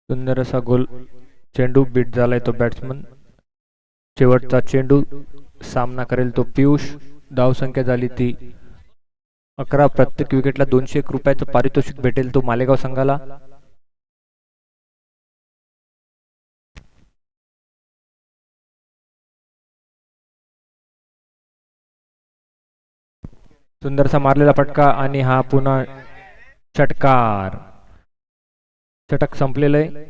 सुंदर असा गोल चेंडू बीट झालाय तो बॅट्समन. शेवटचा चेंडू सामना करेल तो पियुष. धावसंख्या झाली ती 11. प्रत्येक विकेटला 201 रुपयाचं पारितोषिक भेटेल तो मालेगाव संघाला. सुंदरसा मारलेला फटका आणि हा पुन्हा षटकार. षटक संपलेलं आहे.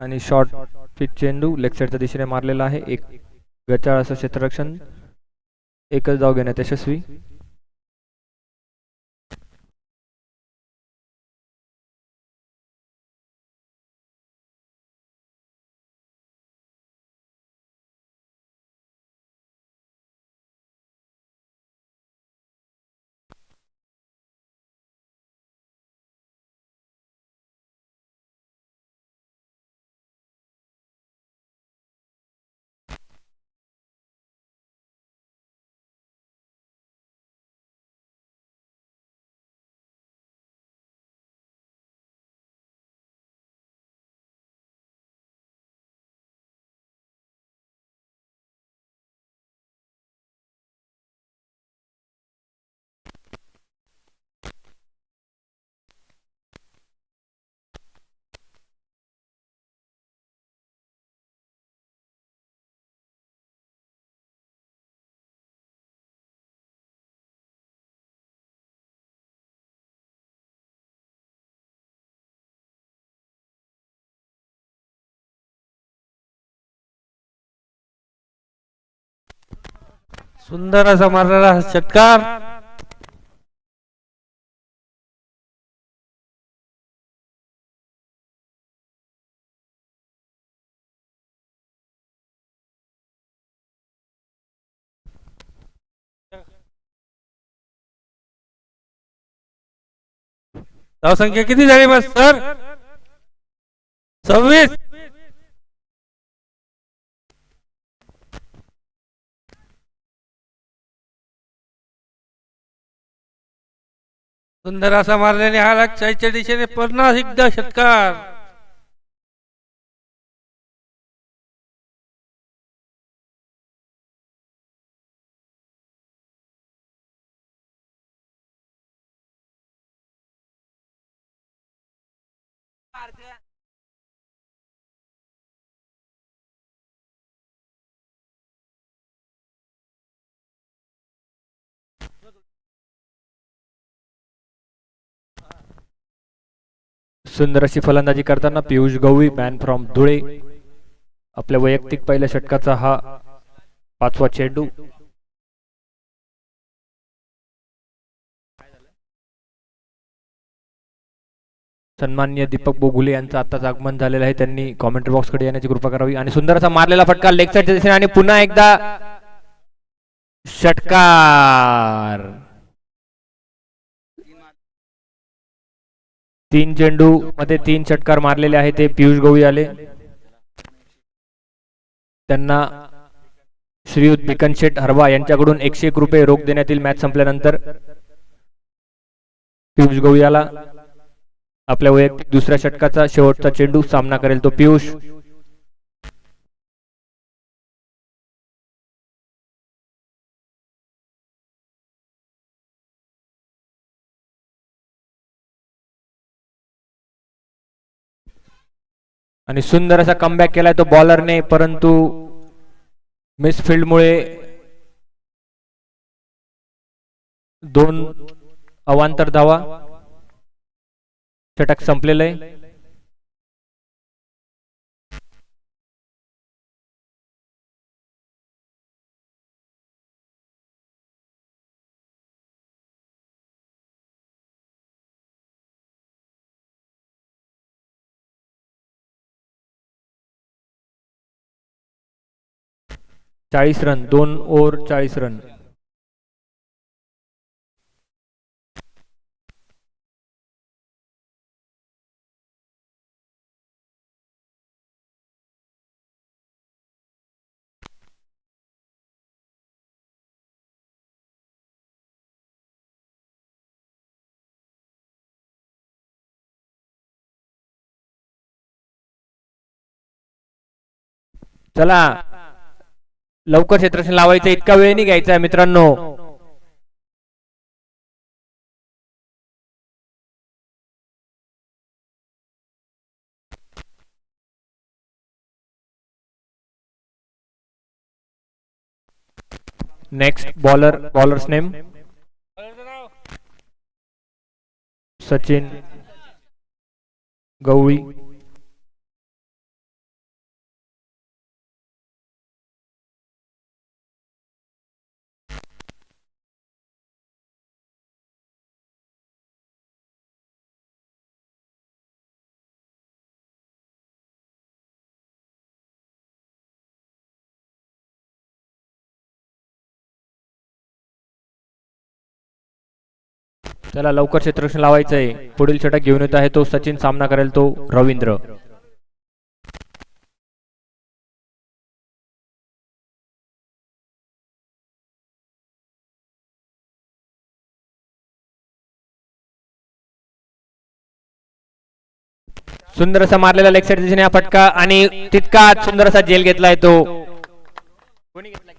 आणि शॉर्ट पिच चेंडू लेग साईडच्या दिशेने मारलेला आहे. एक गचाळ असं क्षेत्ररक्षण. एकच धाव घेण्यात यशस्वी. सुंदर असा मारलेला षटकार. धावसंख्या किती झाली बस सर? 26. सुंदर असा मारल्याने हा लक्षाच्या दिशेने पुन्हा एकदा षटकार. सुंदर अशी फलंदाजी करताना पियुष गवळी मॅन फ्रॉम धुळे. आपल्या वैयक्तिक पहिल्या षटकाचा हा 5वा चेंडू. सन्माननीय दीपक बोगुले यांचं आताच आगमन झालेलं आहे. त्यांनी कॉमेंट्री बॉक्स कडे येण्याची कृपा करावी. आणि सुंदर असा मारलेला फटका लेग साईडच्या दिशेने आणि पुन्हा एकदा षटकार. 3 चेंडू मध्ये 3 षटकार मारलेले आहे ते पियुष गवळी आले. त्यांना श्रीयुत बिकनशेठ हरवा यांच्याकडून 101 रुपये रोख देण्यात येईल मॅच संपल्यानंतर. पियुष गवळीला आपल्या वैयक्तिक दुसऱ्या षटकाचा शेवटचा चेंडू सामना करेल तो पियुष. आणि सुंदर असा कमबॅक केलाय तो बॉलरने, परंतु मिसफिल्डमुळे 2 अवांतर धावा. षटक संपलेलं आहे. चाळीस रन, 2 ओव्हर 40 रन. चला लवकर क्षेत्ररक्षण लावायचं, इतका वेळ नाही घ्यायचा मित्रांनो. नेक्स्ट बॉलर्स नेम सचिन गवळी. त्याला लवकर क्षेत्ररक्षण लावायचंय. पुढील षटक घेऊन येत आहे तो सचिन, सामना करेल तो रवींद्र. सुंदर असा मारलेला लेग साइड दिशेने हा फटका, आणि तितकाच सुंदर असा झेल घेतलाय तो. कोणी घेतला?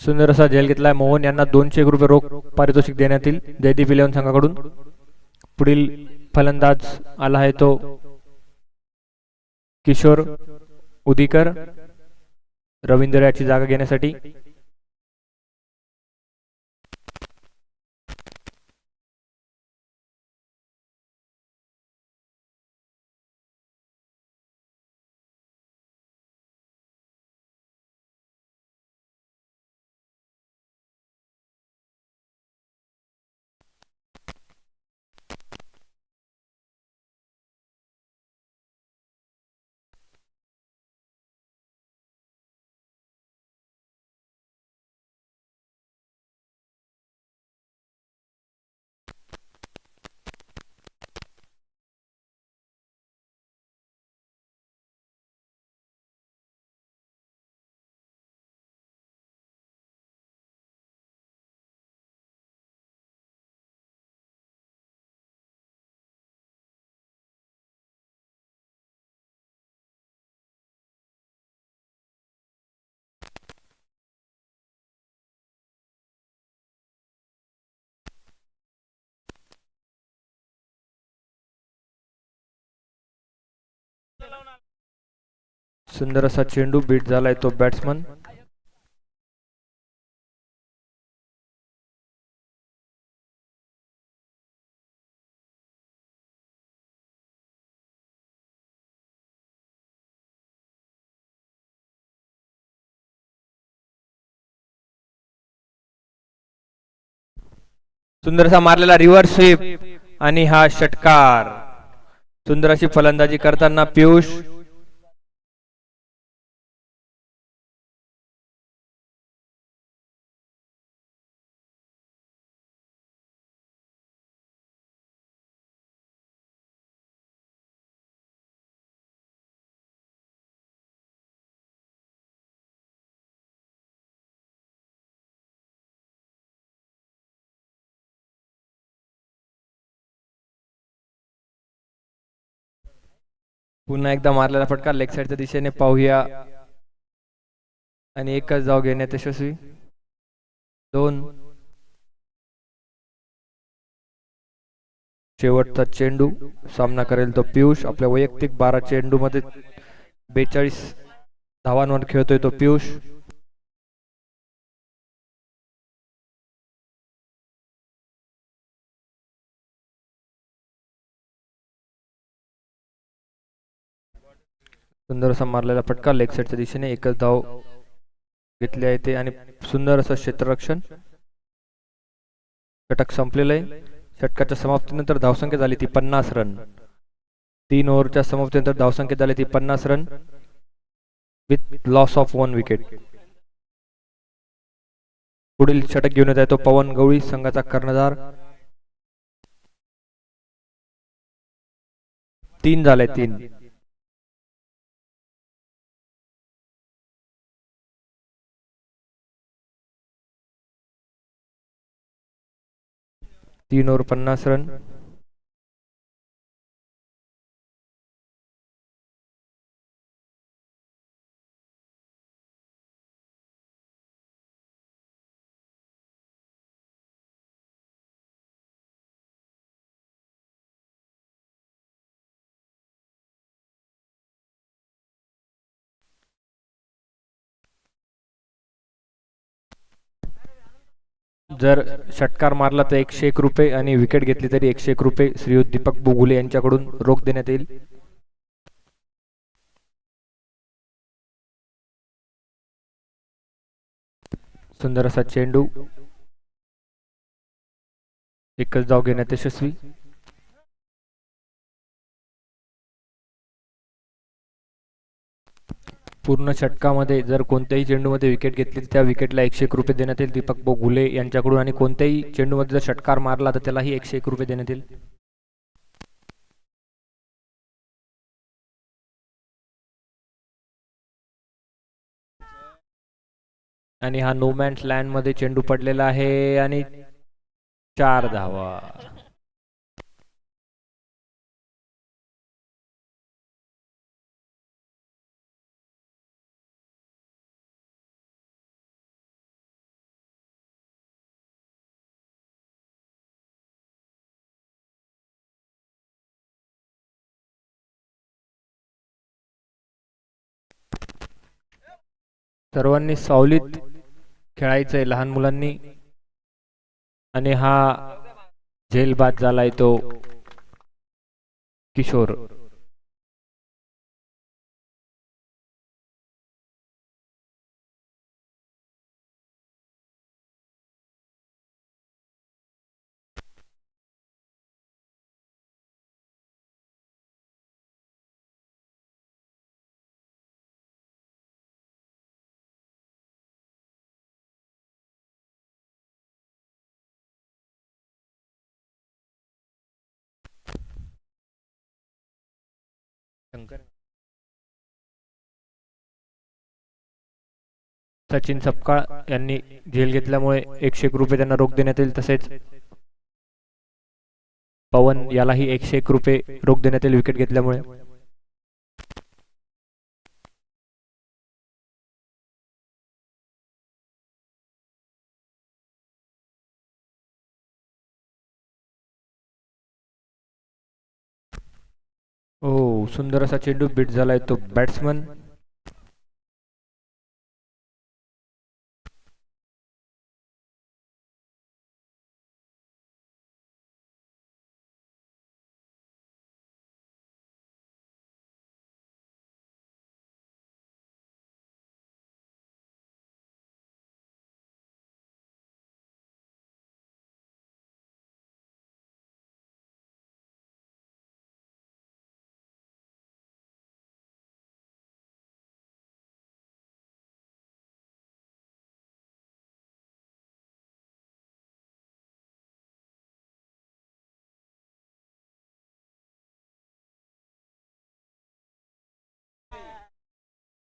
सुंदर असा झेल घेतलाय. मोहन यांना 200 रुपये रोख पारितोषिक देण्यात येईल जयदीप इलेव्हन संघाकडून. पुढील फलंदाज आला आहे तो किशोर उदीकर, रवींद्र याची जागा घेण्यासाठी. सुंदर असा चेंडू बीट झालाय तो बॅट्समन. सुंदर असा मारलेला रिव्हर्स स्वीप, आणि हा षटकार. सुंदर अशी फलंदाजी करताना पियुष पुन्हा एकदा मारलेला फटका लेग साईडच्या दिशेने पाहूया आणि एकच धाव घेण्यात यशस्वी. 2. शेवटचा चेंडू सामना करेल तो पियुष. आपल्या वैयक्तिक 12 चेंडू मध्ये 42 धावांवर खेळतोय तो पियुष. सुंदर असा मारलेला फटका लेग साईडच्या दिशेने. एकच धाव घेतली आहे ते आणि सुंदर असं क्षेत्ररक्षण. षटक संपलेलं आहे. षटकाच्या समाप्तीनंतर धावसंख्या झाली ती 50 रन. 3 ओव्हरच्या समाप्तीनंतर धावसंख्या झाली ती 50 run with loss of 1 wicket. पुढील षटक घेऊन येत आहे तो पवन गवळी संघाचा कर्णधार. 3 झाले. 3 ओव्हर 50 रन. जर षटकार मारला तर 101 रुपये आणि विकेट घेतली तरी 101 रुपये श्रीयुत दीपक बोगुले यांच्याकडून रोख देण्यात येईल. सुंदर असा चेंडू. एकच धाव घेण्यात यशस्वी. पूर्ण षटकामध्ये जर कोणत्याही चेंडूमध्ये विकेट घेतली तर त्या विकेटला 101 रुपये देण्यात येईल दीपक बोगुले यांच्याकडून आणि कोणत्याही चेंडूमध्ये जर षटकार मारला तर त्यालाही 101 रुपये देण्यात येईल. आणि हा नो मॅन्स लँड मध्ये चेंडू पडलेला आहे आणि 4 धावा. सर्वांनी सावलीत खेळायचंय लहान मुलांनी. आणि हा झेलबाद झालाय तो किशोर. सचिन सपकाळ यांनी झेल घेतल्यामुळे 101 रुपये त्यांना रोख देण्यात येईल. तसेच पवन यालाही 101 रुपये रोख देण्यात येईल विकेट घेतल्यामुळे. ओ सुंदर असा चेंडू बीट झालाय तो बॅट्समन.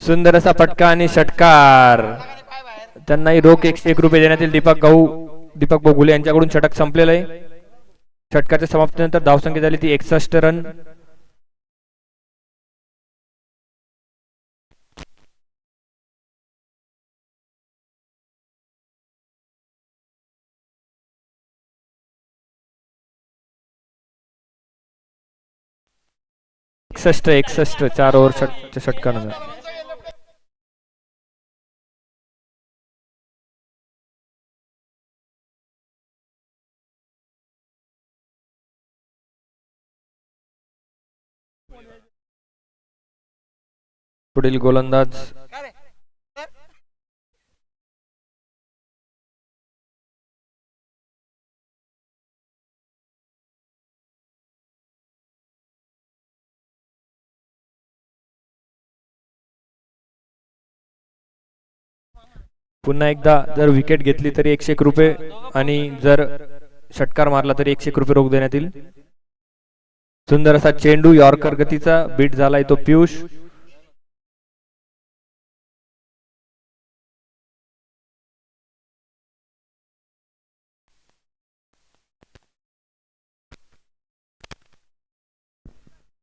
सुंदर असा फटका आणि षटकार. त्यांनाही रोख 101 रुपये देण्यात येईल. दीपक बोगुले यांच्याकडून षटक संपलेलं आहे. षटकाच्या समाप्तीनंतर धावसंख्या झाली ती 61 रन. 61 4 ओव्हर षटकानंतर. पुढील गोलंदाज पुन्हा एकदा जर विकेट घेतली तरी 101 रुपये आणि जर षटकार मारला तरी 101 रुपये रोख देण्यात येईल. सुंदर असा चेंडू यॉर्कर गतीचा बीट झालाय तो पियुष.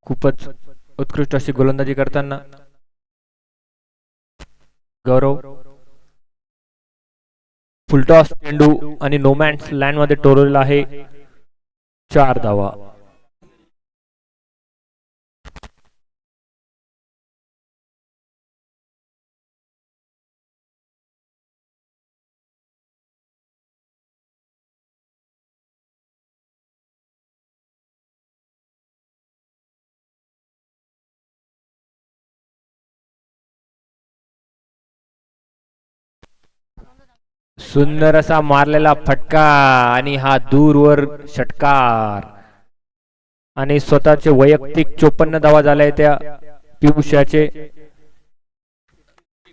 खूपच उत्कृष्ट अशी गोलंदाजी करताना गौरव. फुलटॉस चेंडू आणि नोमॅन्स लँड मध्ये टोरलेला आहे. 4 धावा. सुंदर असा मारलेला फटका आणि हा दूरवर षटकार आणि स्वतःचे वैयक्तिक 54 धावा झाले त्या पियुषाचे.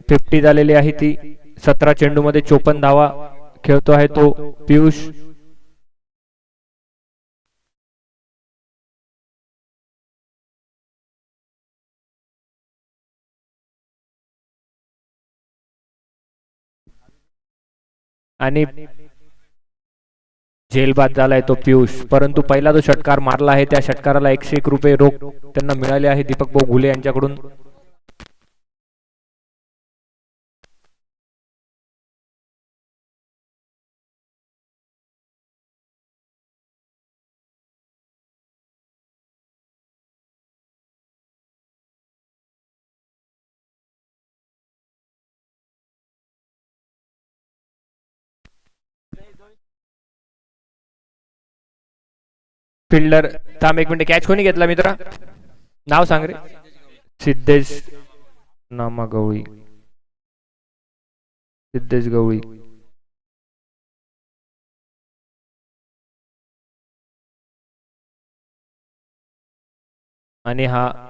50 झालेली आहे ती. 17 चेंडू मध्ये 54 धावा खेळतो आहे तो पियुष. आणि झेलबाद झालाय तो पियुष. परंतु पहिला जो षटकार मारला आहे त्या षटकाराला 101 रुपये रोख त्यांना मिळाले आहे दीपक भाऊ घुले यांच्याकडून. फिल्डर थांब 1 मिनिट. कॅच कोणी घेतला मित्रा? नाव सांग रे. सिद्धेश नामागवळी. सिद्धेश गवळी. आणि हा